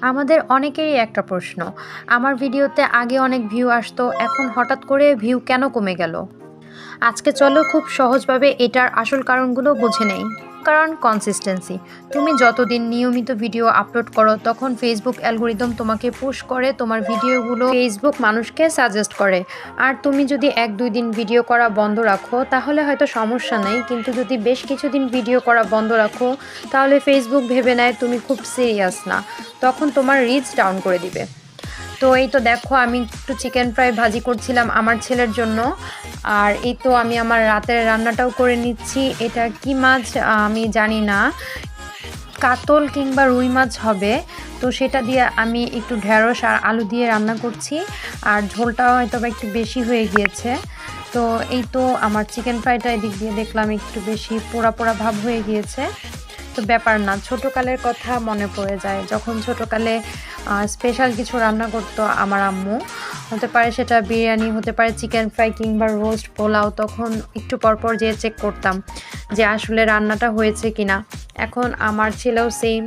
আমাদের অনেকেরই একটা প্রশ্ন। আমার ভিডিওতে আগে অনেক ভিউ আসতো, এখন হঠাৎ করে ভিউ কেন কমে গেল? আজকে চলো খুব সহজভাবে এটার আসল কারণগুলো বুঝে নেই। কারণ কনসিস্টেন্সি। তুমি যতদিন নিয়মিত ভিডিও আপলোড করো তখন ফেসবুক অ্যালগরিদম তোমাকে পুশ করে, তোমার ভিডিওগুলো ফেসবুক মানুষকে সাজেস্ট করে। আর তুমি যদি ১-২ দিন ভিডিও করা বন্ধ রাখো তাহলে হয়তো সমস্যা নেই, কিন্তু যদি বেশ কিছুদিন ভিডিও করা বন্ধ রাখো তাহলে ফেসবুক ভেবে নেয় তুমি খুব সিরিয়াস না, তখন তোমার রিচ ডাউন করে দিবে। তো এই তো দেখো, আমি একটু চিকেন ফ্রাই ভাজি করছিলাম আমার ছেলের জন্য। আর এই তো আমি আমার রাতের রান্নাটাও করে নিচ্ছি। এটা কি মাছ আমি জানি না, কাতল কিংবা রুই মাছ হবে। তো সেটা দিয়ে আমি একটু ঢেঁড়স আর আলু দিয়ে রান্না করছি। আর ঝোলটাও হয়তো বা একটু বেশি হয়ে গিয়েছে। তো এই তো আমার চিকেন ফ্রাইটা এদিক দিয়ে দেখলাম একটু বেশি পোড়া পোড়া ভাব হয়ে গিয়েছে। তো ব্যাপার না, ছোটোকালের কথা মনে পড়ে যায়, যখন ছোটোকালে স্পেশাল কিছু রান্না করতো আমার আম্মু। হতে পারে সেটা বিরিয়ানি, হতে পারে চিকেন ফ্রাই কিংবা রোস্ট, পোলাও। তখন একটু পরপর যেয়ে চেক করতাম যে আসলে রান্নাটা হয়েছে কিনা। এখন আমার ছেলেও সেম।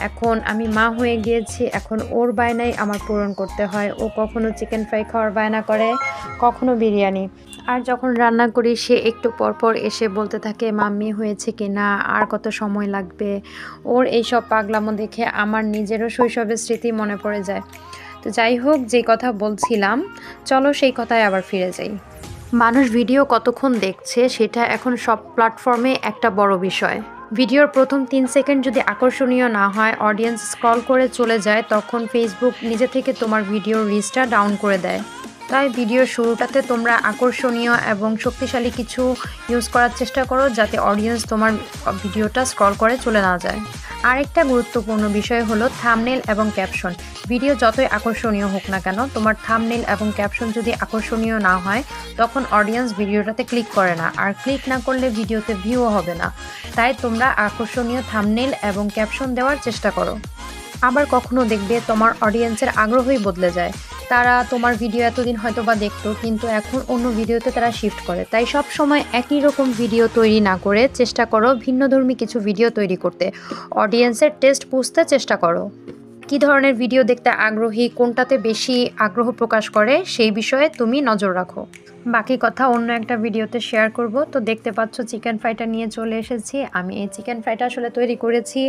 এখন আমি মা হয়ে গিয়েছি, এখন ওর বায়নাই আমার পূরণ করতে হয়। ও কখনো চিকেন ফ্রাই খাওয়ার বায়না করে, কখনো বিরিয়ানি। আর যখন রান্না করি সে একটু পরপর এসে বলতে থাকে মাম্মি হয়েছে কিনা, আর কত সময় লাগবে। ওর এইসব পাগলামো দেখে আমার নিজেরও শৈশবের স্মৃতি মনে পড়ে যায়। তো যাই হোক, যে কথা বলছিলাম, চলো সেই কথায় আবার ফিরে যাই। মানুষ ভিডিও কতক্ষণ দেখছে সেটা এখন সব প্ল্যাটফর্মে একটা বড় বিষয়। ভিডিওর প্রথম ৩ সেকেন্ড যদি আকর্ষণীয় না হয়, অডিয়েন্স স্ক্রল করে চলে যায়, তখন ফেসবুক নিজে থেকে তোমার ভিডিওর রিচটা ডাউন করে দেয়। তাই ভিডিওর শুরুটাতে তোমরা আকর্ষণীয় এবং শক্তিশালী কিছু ইউজ করার চেষ্টা করো, যাতে অডিয়েন্স তোমার ভিডিওটা স্ক্রল করে চলে না যায়। আরেকটা গুরুত্বপূর্ণ বিষয় হলো থাম্বনেইল এবং ক্যাপশন। ভিডিও যতই আকর্ষণীয় হোক না কেন, তোমার থাম্বনেইল এবং ক্যাপশন যদি আকর্ষণীয় না হয়, তখন অডিয়েন্স ভিডিওটাতে ক্লিক করে না, আর ক্লিক না করলে ভিডিওতে ভিউও হবে না। তাই তোমরা আকর্ষণীয় থাম্বনেইল এবং ক্যাপশন দেওয়ার চেষ্টা করো। আবার কখনো দেখবে তোমার অডিয়েন্সের আগ্রহই বদলে যায়। তারা তোমার ভিডিও এতদিন হয়তো বা দেখতো, কিন্তু এখন অন্য ভিডিওতে তারা শিফট করে। তাই সব সময় একই রকম ভিডিও তৈরি না করে চেষ্টা করো ভিন্নধর্মী কিছু ভিডিও তৈরি করতে। অডিয়েন্সের টেস্ট বুঝতে চেষ্টা করো। কী ধরনের ভিডিও দেখতে আগ্রহী, কোনটাতে বেশি আগ্রহ প্রকাশ করে, সেই বিষয়ে তুমি নজর রাখো। বাকি কথা অন্য একটা ভিডিওতে শেয়ার করব। তো দেখতে পাচ্ছ চিকেন ফ্রাইটা নিয়ে চলে এসেছি। আমি এই চিকেন ফ্রাইটা আসলে তৈরি করেছি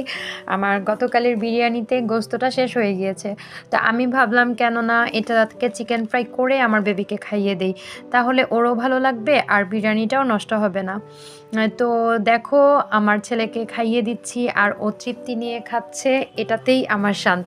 আমার গতকালের বিরিয়ানিতে, গোস্তটা শেষ হয়ে গিয়েছে। তো আমি ভাবলাম কেন না এটাকে চিকেন ফ্রাই করে আমার বেবিকে খাইয়ে দেই, তাহলে ওরও ভালো লাগবে আর বিরিয়ানিটাও নষ্ট হবে না। তো দেখো, আমার ছেলেকে খাইয়ে দিচ্ছি আর ও তৃপ্তি নিয়ে খাচ্ছে, এটাতেই আমার শান্তি।